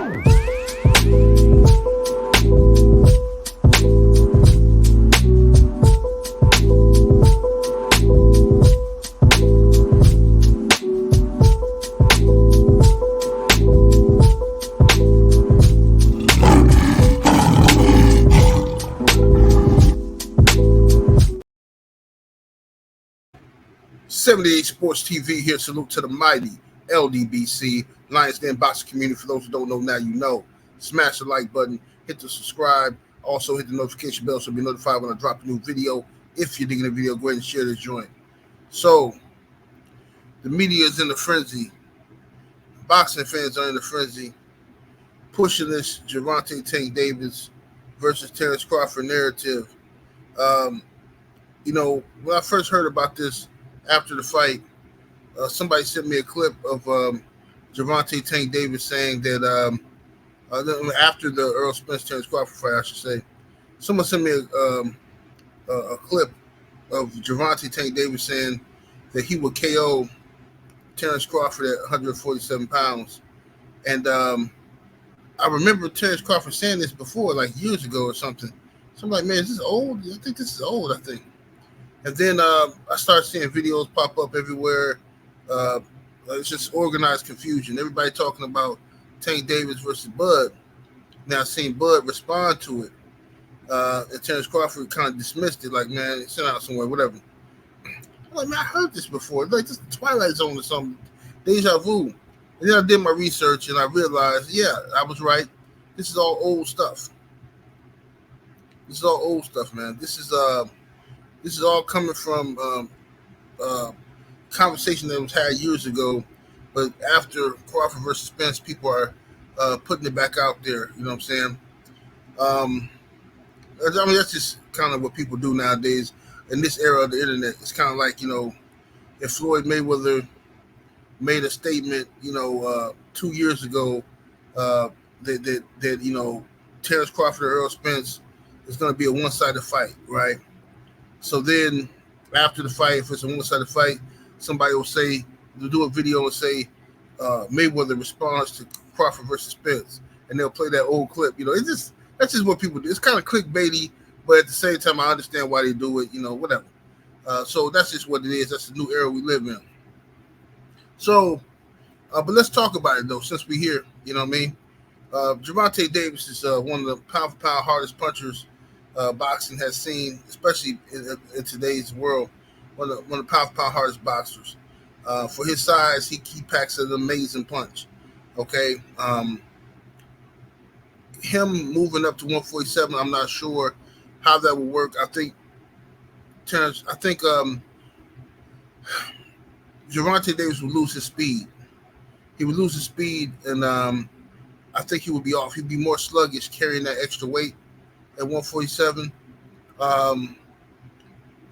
'78 Sports TV here. Salute to the mighty ldbc Lions Den boxing community. For those who don't know, now you know. Smash the like button, hit the subscribe, also hit the notification bell so you'll be notified when I drop a new video. If you're digging the video, go ahead and share this joint. So the media is in a frenzy. Boxing fans are in a frenzy, pushing this Gervonta Tank Davis versus Terence Crawford narrative. When I first heard about this after the fight, somebody sent me a clip of Gervonta Tank Davis saying that after the Errol Spence Terence Crawford fight, I should say, someone sent me a clip of Gervonta Tank Davis saying that he would KO Terence Crawford at 147 pounds. And I remember Terence Crawford saying this before, like years ago or something. So I'm like, man, is this old? I think this is old, I think. And then I started seeing videos pop up everywhere. It's just organized confusion. Everybody talking about Tank Davis versus Bud. Now I've seen Bud respond to it. And Terence Crawford kind of dismissed it, like, man, it's sent out somewhere, whatever. I'm like, man, I heard this before. Like, this Twilight Zone or something. Deja vu. And then I did my research and I realized, yeah, I was right. This is all old stuff. This is all old stuff, man. This is all coming from conversation that was had years ago, but after Crawford versus Spence, people are putting it back out there. You know what I'm saying? That's just kind of what people do nowadays in this era of the internet. It's kind of like, if Floyd Mayweather made a statement, 2 years ago that Terence Crawford or Errol Spence is going to be a one-sided fight, right? So then after the fight, if it's a one-sided fight, somebody will say, they'll do a video and say Mayweather responds to Crawford versus Spence, and they'll play that old clip. That's just what people do. It's kind of clickbaity, but at the same time, I understand why they do it, whatever. So that's just what it is. That's the new era we live in. So, but let's talk about it, though, since we're here, you know what I mean? Gervonta Davis is one of the pound-for-pound hardest punchers boxing has seen, especially in today's world. One of the pound-for-pound hardest boxers. For his size, he packs an amazing punch. Okay, him moving up to 147, I'm not sure how that will work. I think Gervonta Davis would lose his speed. He would lose his speed, and I think he would be off. He'd be more sluggish carrying that extra weight at 147.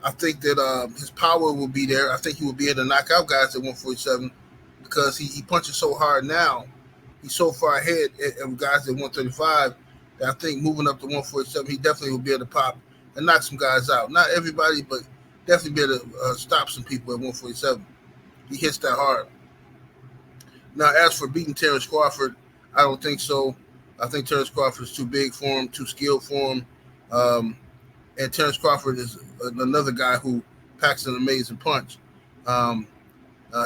I think that his power will be there. I think he will be able to knock out guys at 147 because he punches so hard now. He's so far ahead of guys at 135 that I think moving up to 147, he definitely will be able to pop and knock some guys out. Not everybody, but definitely be able to stop some people at 147. He hits that hard. Now, as for beating Terence Crawford, I don't think so. I think Terence Crawford is too big for him, too skilled for him. And Terence Crawford is another guy who packs an amazing punch.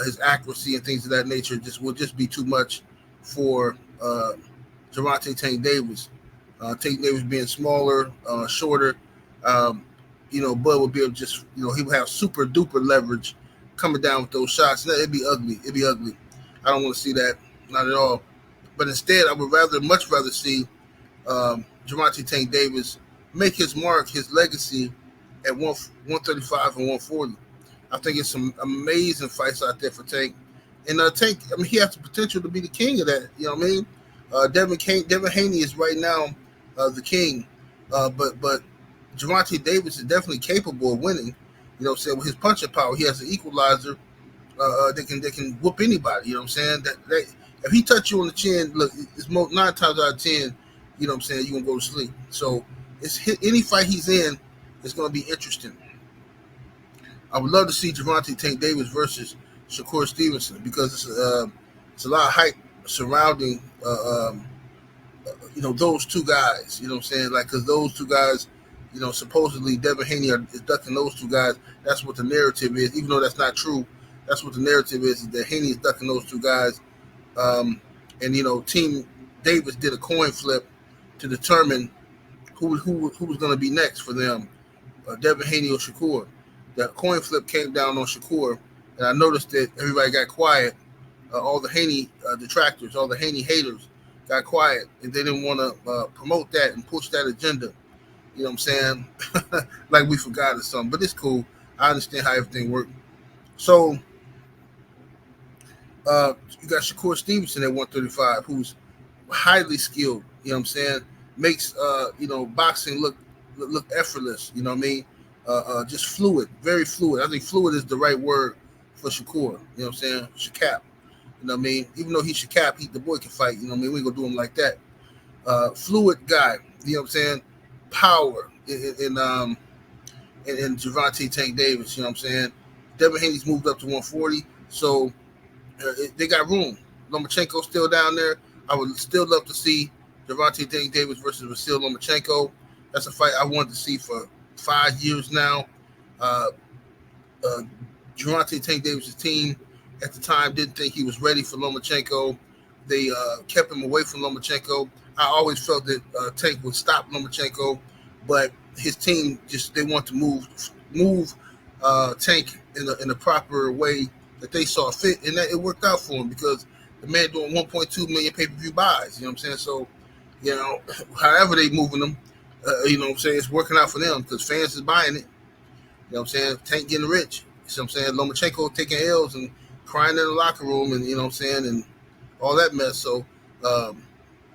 His accuracy and things of that nature will just be too much for Gervonta Tank Davis. Tank Davis being smaller, shorter, Bud would be able to just, he would have super duper leverage coming down with those shots. It'd be ugly. I don't want to see that, not at all. But instead, I would much rather see Gervonta Tank Davis make his mark, his legacy at 135 and 140. I think it's some amazing fights out there for Tank. And Tank, he has the potential to be the king of that. You know what I mean? Devin Haney is right now the king. But Gervonta Davis is definitely capable of winning. With his punching power, he has an equalizer that can whoop anybody. You know what I'm saying? That if he touch you on the chin, look, it's 9 times out of 10. You know what I'm saying? You're gonna go to sleep. So any fight he's in, it's gonna be interesting. I would love to see Gervonta Tank Davis versus Shakur Stevenson because it's a lot of hype surrounding those two guys. You know what I'm saying? Like, because those two guys, supposedly Devin Haney is ducking those two guys. That's what the narrative is, even though that's not true. That's what the narrative is that Haney is ducking those two guys. And Team Davis did a coin flip to determine who was going to be next for them, Devin Haney or Shakur. That coin flip came down on Shakur, and I noticed that everybody got quiet. All the Haney detractors, all the Haney haters got quiet, and they didn't want to promote that and push that agenda. You know what I'm saying? Like we forgot or something. But it's cool. I understand how everything works. So you got Shakur Stevenson at 135, who's highly skilled. You know what I'm saying? Makes boxing look effortless. You know what I mean? Just fluid, very fluid. I think fluid is the right word for Shakur. You know what I'm saying? Shakap. You know what I mean? Even though he's Shakap, the boy can fight. You know what I mean? We ain't gonna do him like that. Fluid guy. You know what I'm saying? Power in Gervonta Tank Davis. You know what I'm saying? Devin Haney's moved up to 140, so they got room. Lomachenko's still down there. I would still love to see Gervonta Tank Davis versus Vasyl Lomachenko. That's a fight I wanted to see for 5 years now. Gervonta Tank Davis' team at the time didn't think he was ready for Lomachenko. They kept him away from Lomachenko. I always felt that Tank would stop Lomachenko, but his team they want to move Tank in the proper way that they saw fit, and that it worked out for him because the man doing 1.2 million pay-per-view buys. You know what I'm saying? So, however they moving them, you know what I'm saying, it's working out for them because fans is buying it. You know what I'm saying? Tank getting rich. You know what I'm saying? Lomachenko taking L's and crying in the locker room, and you know what I'm saying, and all that mess. So,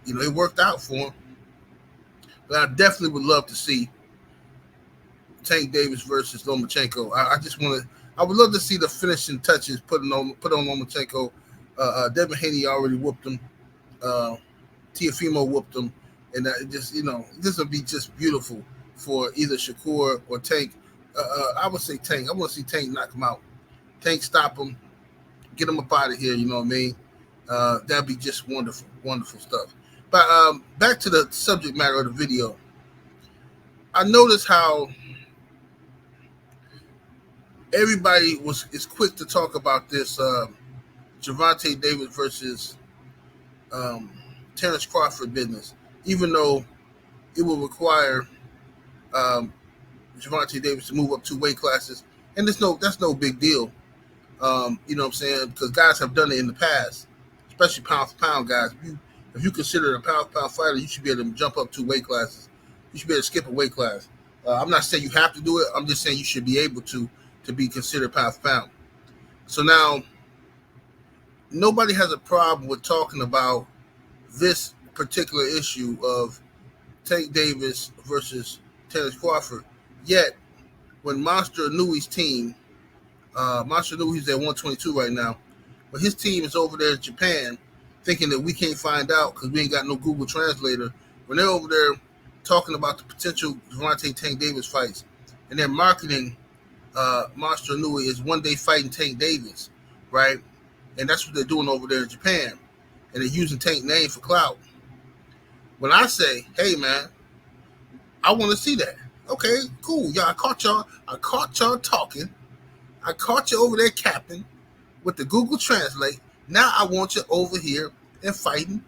it worked out for him. But I definitely would love to see Tank Davis versus Lomachenko. I would love to see the finishing touches put on Lomachenko. Devin Haney already whooped him. Teofimo whooped him, and this would be just beautiful for either Shakur or Tank. I would say Tank. I want to see Tank knock him out. Tank stop him, get him up out of here. You know what I mean? That'd be just wonderful, wonderful stuff. But back to the subject matter of the video. I noticed how everybody is quick to talk about this Gervonta Davis versus Terence Crawford business, even though it will require Gervonta Davis to move up 2 weight classes, and that's no big deal. You know what I'm saying? Because guys have done it in the past, especially pound for pound guys. If you consider a pound for pound fighter, you should be able to jump up 2 weight classes. You should be able to skip a weight class. I'm not saying you have to do it. I'm just saying you should be able to be considered pound for pound. So now, nobody has a problem with talking about this particular issue of Tank Davis versus Terence Crawford. Yet, when Monster Inui's team, Monster Inui's at 122 right now, but his team is over there in Japan thinking that we can't find out because we ain't got no Google translator, when they're over there talking about the potential Gervonta Tank Davis fights, and they're marketing Monster Inui as one day fighting Tank Davis, right? And that's what they're doing over there in Japan, and they're using Tank name for clout. When I say, hey man, I want to see that. Okay, cool. Yeah, I caught y'all talking. I caught you over there capping with the Google Translate. Now I want you over here and fighting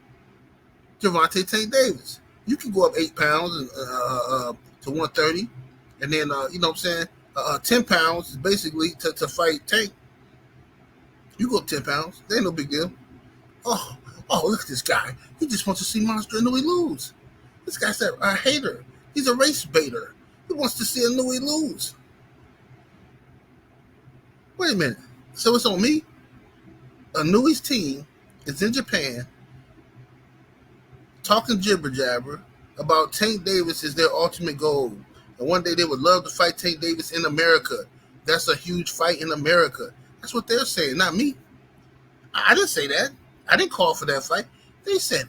Gervonta Tank Davis. You can go up 8 pounds and, to 130, and then you know what I'm saying, 10 pounds is basically to fight Tank. You go up 10 pounds, there ain't no big deal. Oh, look at this guy. He just wants to see Monster Inui lose. This guy's a hater. He's a race baiter. He wants to see Inui lose. Wait a minute. So it's on me? Inui's team is in Japan talking jibber jabber about Tank Davis is their ultimate goal. And one day they would love to fight Tank Davis in America. That's a huge fight in America. That's what they're saying, not me. I didn't say that. I didn't call for that fight. They said it.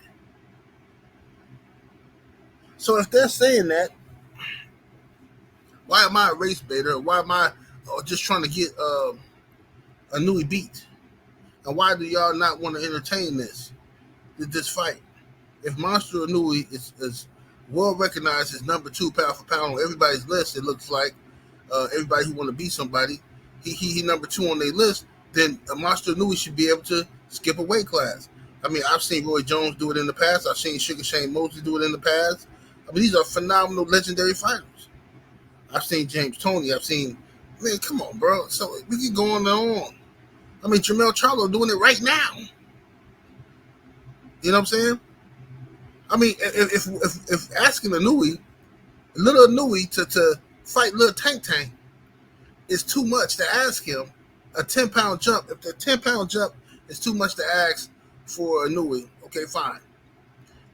So if they're saying that, why am I a race baiter? Why am I just trying to get Inui beat? And why do y'all not want to entertain this fight? if Monster Inouye is well recognized as number 2 pound for pound on everybody's list, it looks like everybody who want to be somebody, he number 2 on their list, then Monster Inouye should be able to skip a weight class. I mean, I've seen Roy Jones do it in the past. I've seen Sugar Shane Mosley do it in the past. I mean, these are phenomenal, legendary fighters. I've seen James Toney. I've seen, man, come on, bro. So we keep going on. I mean, Jermell Charlo doing it right now. You know what I'm saying? I mean, if asking little Inouye to fight little Tank is too much to ask him, a 10-pound jump. If the 10-pound jump is too much to ask for Inouye, okay, fine.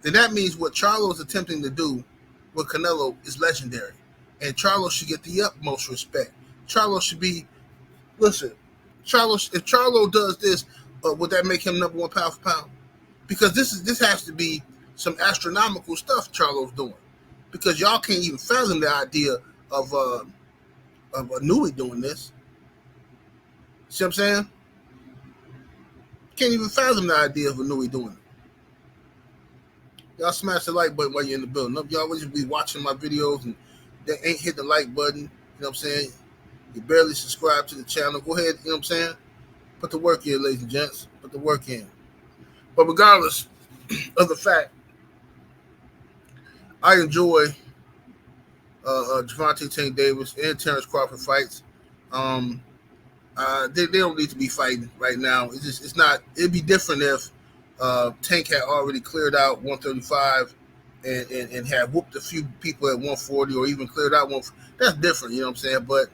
Then that means what Charlo is attempting to do with Canelo is legendary. And Charlo should get the utmost respect. Charlo should be, listen, if Charlo does this, would that make him number 1 pound for pound? Because this has to be some astronomical stuff Charlo's doing. Because y'all can't even fathom the idea of Inouye doing this. See what I'm saying? Can't even fathom the idea of Inouye doing it. Y'all smash the like button while you're in the building. Y'all always be watching my videos and they ain't hit the like button. You know what I'm saying? You barely subscribe to the channel. Go ahead, you know what I'm saying? Put the work in, ladies and gents. Put the work in. But regardless of the fact, I enjoy Gervonta Tank Davis and Terence Crawford fights. They don't need to be fighting right now. It's not. It'd be different if Tank had already cleared out 135 and had whooped a few people at 140 or even cleared out 140. That's different, you know what I'm saying? But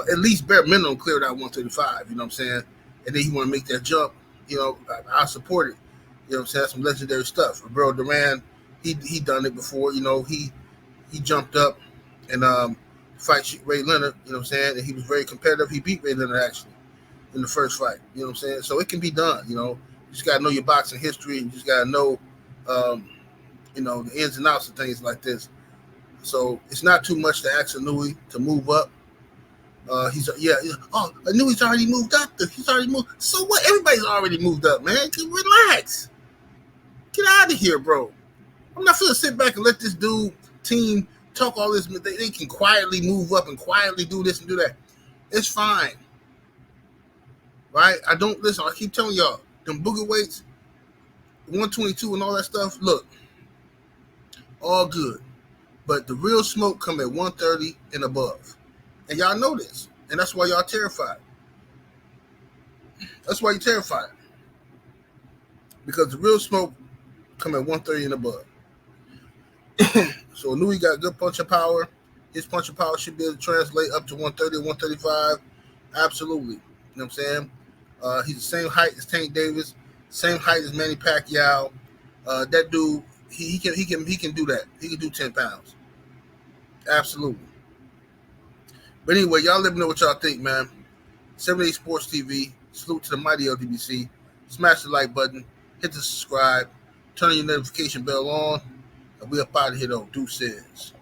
at least bare minimum cleared out 135, you know what I'm saying? And then he want to make that jump, you know, I support it. You know what I'm saying? That's some legendary stuff. Bro, Duran, he done it before, you know, he jumped up and fight Ray Leonard, you know what I'm saying? And he was very competitive. He beat Ray Leonard actually in the first fight, you know what I'm saying? So it can be done, you know. You just got to know your boxing history. You just got to know, you know, the ins and outs of things like this. So it's not too much to ask Inouye to move up. Inouye's already moved up. He's already moved. So what? Everybody's already moved up, man. Relax. Get out of here, bro. I'm not going to sit back and let this team talk all this. They can quietly move up and quietly do this and do that. It's fine. Right? I keep telling y'all, them booger weights, 122 and all that stuff, look, all good. But the real smoke come at 130 and above. And y'all know this. And that's why y'all terrified. That's why you're terrified. Because the real smoke come at 130 and above. So Inouye got good punching power. His punching power should be able to translate up to 130 or 135. Absolutely. You know what I'm saying? He's the same height as Tank Davis, same height as Manny Pacquiao. That dude, he can do that. He can do 10 pounds. Absolutely. But anyway, y'all let me know what y'all think, man. 78 Sports TV. Salute to the mighty LDBC. Smash the like button. Hit the subscribe. Turn your notification bell on. And we up out of here, though. Deuces.